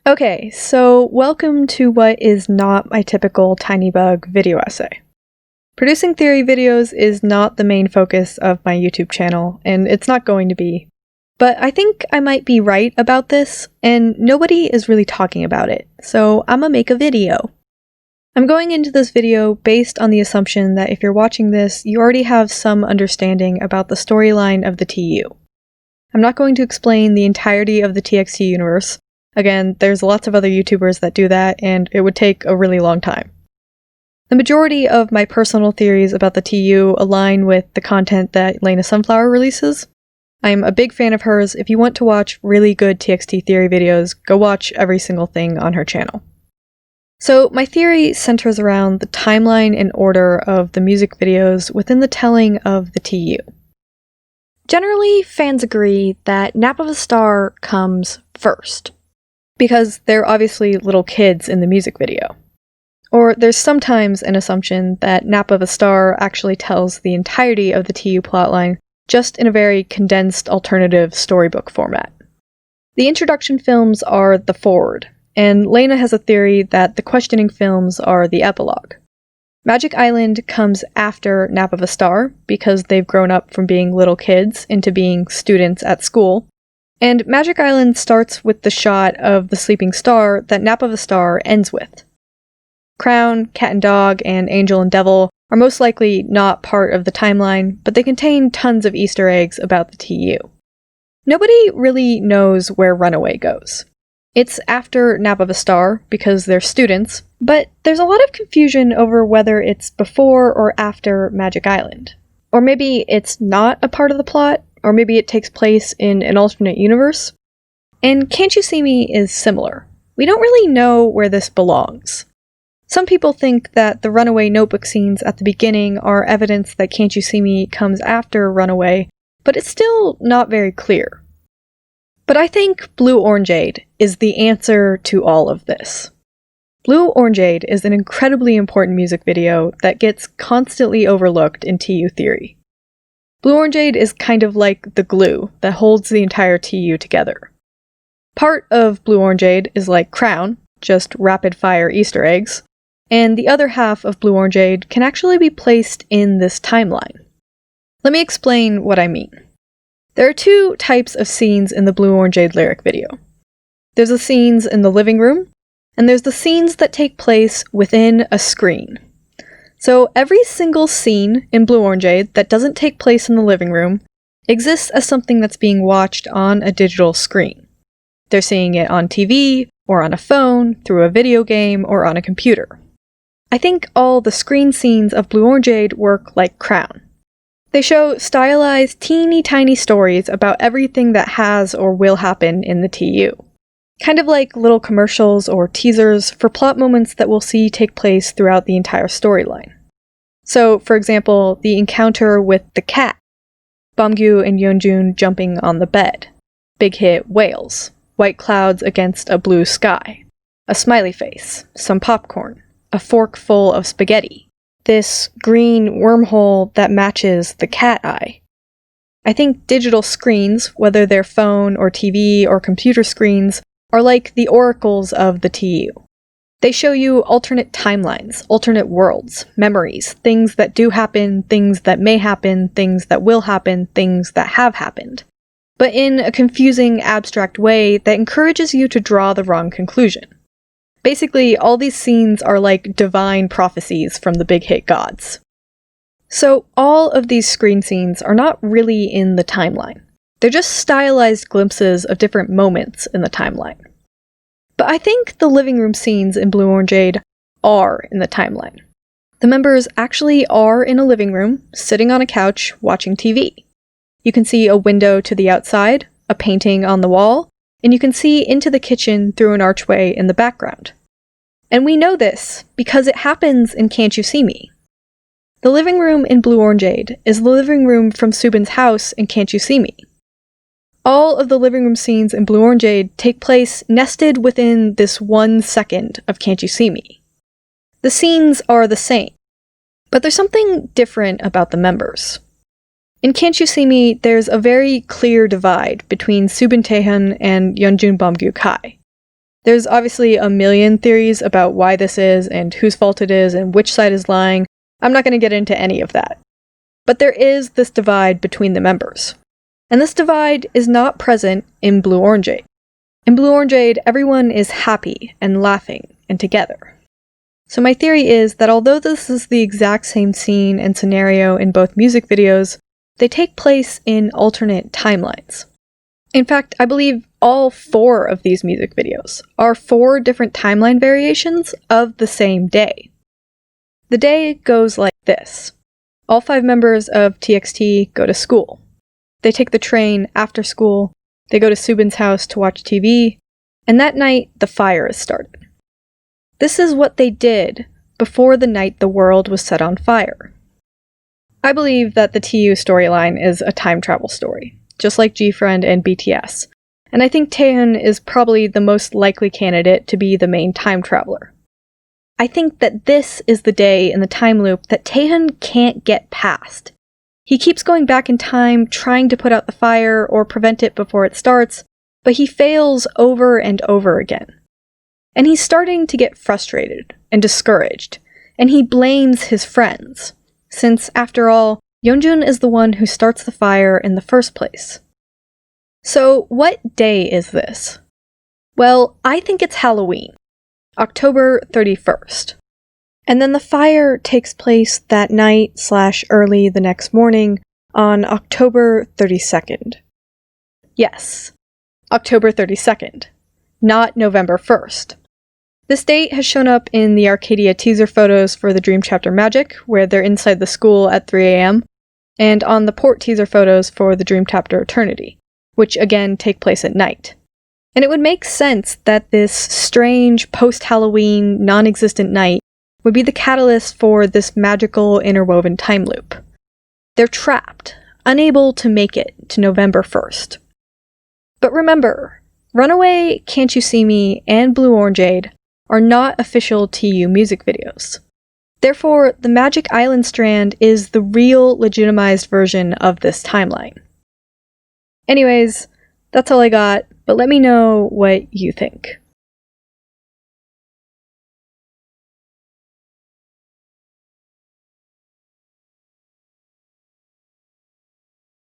Okay, so welcome to what is not my typical TinyBug video essay. Producing theory videos is not the main focus of my YouTube channel, and it's not going to be. But I think I might be right about this, and nobody is really talking about it, so I'm gonna make a video. I'm going into this video based on the assumption that if you're watching this, you already have some understanding about the storyline of the TU. I'm not going to explain the entirety of the TXT universe. Again, there's lots of other YouTubers that do that, and it would take a really long time. The majority of my personal theories about the TU align with the content that Lena Sunflower releases. I'm a big fan of hers. If you want to watch really good TXT theory videos, go watch every single thing on her channel. So my theory centers around the timeline and order of the music videos within the telling of the TU. Generally, fans agree that Nap of a Star comes first, because they're obviously little kids in the music video. Or there's sometimes an assumption that Nap of a Star actually tells the entirety of the TU plotline just in a very condensed alternative storybook format. The introduction films are the forward, and Lena has a theory that the questioning films are the epilogue. Magic Island comes after Nap of a Star because they've grown up from being little kids into being students at school. And Magic Island starts with the shot of the sleeping star that Nap of a Star ends with. Crown, Cat and Dog, and Angel and Devil are most likely not part of the timeline, but they contain tons of Easter eggs about the TU. Nobody really knows where Runaway goes. It's after Nap of a Star, because they're students, but there's a lot of confusion over whether it's before or after Magic Island. Or maybe it's not a part of the plot, or maybe it takes place in an alternate universe. And Can't You See Me is similar. We don't really know where this belongs. Some people think that the Runaway notebook scenes at the beginning are evidence that Can't You See Me comes after Runaway, but it's still not very clear. But I think Blue Orangeade is the answer to all of this. Blue Orangeade is an incredibly important music video that gets constantly overlooked in TU theory. Blue Orangeade is kind of like the glue that holds the entire TU together. Part of Blue Orangeade is like Crown, just rapid-fire Easter eggs, and the other half of Blue Orangeade can actually be placed in this timeline. Let me explain what I mean. There are two types of scenes in the Blue Orangeade lyric video. There's the scenes in the living room, and there's the scenes that take place within a screen. So every single scene in Blue Orangeade that doesn't take place in the living room exists as something that's being watched on a digital screen. They're seeing it on TV, or on a phone, through a video game, or on a computer. I think all the screen scenes of Blue Orangeade work like Crown. They show stylized, teeny tiny stories about everything that has or will happen in the TU. Kind of like little commercials or teasers for plot moments that we'll see take place throughout the entire storyline. So, for example, the encounter with the cat, Bamgyu and Yeonjun jumping on the bed, big hit whales, white clouds against a blue sky, a smiley face, some popcorn, a fork full of spaghetti, this green wormhole that matches the cat eye. I think digital screens, whether they're phone or TV or computer screens, are like the oracles of the TU. They show you alternate timelines, alternate worlds, memories, things that do happen, things that may happen, things that will happen, things that have happened. But in a confusing, abstract way that encourages you to draw the wrong conclusion. Basically, all these scenes are like divine prophecies from the big hit gods. So all of these screen scenes are not really in the timeline. They're just stylized glimpses of different moments in the timeline. But I think the living room scenes in Blue Orangeade are in the timeline. The members actually are in a living room, sitting on a couch, watching TV. You can see a window to the outside, a painting on the wall, and you can see into the kitchen through an archway in the background. And we know this because it happens in Can't You See Me. The living room in Blue Orangeade is the living room from Subin's house in Can't You See Me. All of the living room scenes in Blue Orangeade take place nested within this 1 second of Can't You See Me. The scenes are the same, but there's something different about the members. In Can't You See Me, there's a very clear divide between Subin Taehyun and Yeonjun Bamgyu Kai. There's obviously a million theories about why this is and whose fault it is and which side is lying. I'm not going to get into any of that. But there is this divide between the members. And this divide is not present in Blue Orangeade. In Blue Orangeade, everyone is happy and laughing and together. So my theory is that although this is the exact same scene and scenario in both music videos, they take place in alternate timelines. In fact, I believe all 4 of these music videos are 4 different timeline variations of the same day. The day goes like this. All 5 members of TXT go to school. They take the train after school, they go to Subin's house to watch TV, and that night the fire is started. This is what they did before the night the world was set on fire. I believe that the TU storyline is a time travel story, just like G-Friend and BTS, and I think Taehyun is probably the most likely candidate to be the main time traveler. I think that this is the day in the time loop that Taehyun can't get past. He keeps going back in time, trying to put out the fire or prevent it before it starts, but he fails over and over again. And he's starting to get frustrated and discouraged, and he blames his friends, since, after all, Yeonjun is the one who starts the fire in the first place. So, what day is this? Well, I think it's Halloween, October 31st. And then the fire takes place that night/early the next morning on October 32nd. Yes, October 32nd, not November 1st. This date has shown up in the Arcadia teaser photos for the Dream Chapter Magic, where they're inside the school at 3 a.m., and on the port teaser photos for the Dream Chapter Eternity, which again take place at night. And it would make sense that this strange post-Halloween, non-existent night would be the catalyst for this magical interwoven time loop. They're trapped, unable to make it to November 1st. But remember, Runaway, Can't You See Me, and Blue Orangeade are not official TU music videos. Therefore, the Magic Island strand is the real legitimized version of this timeline. Anyways, that's all I got, but let me know what you think.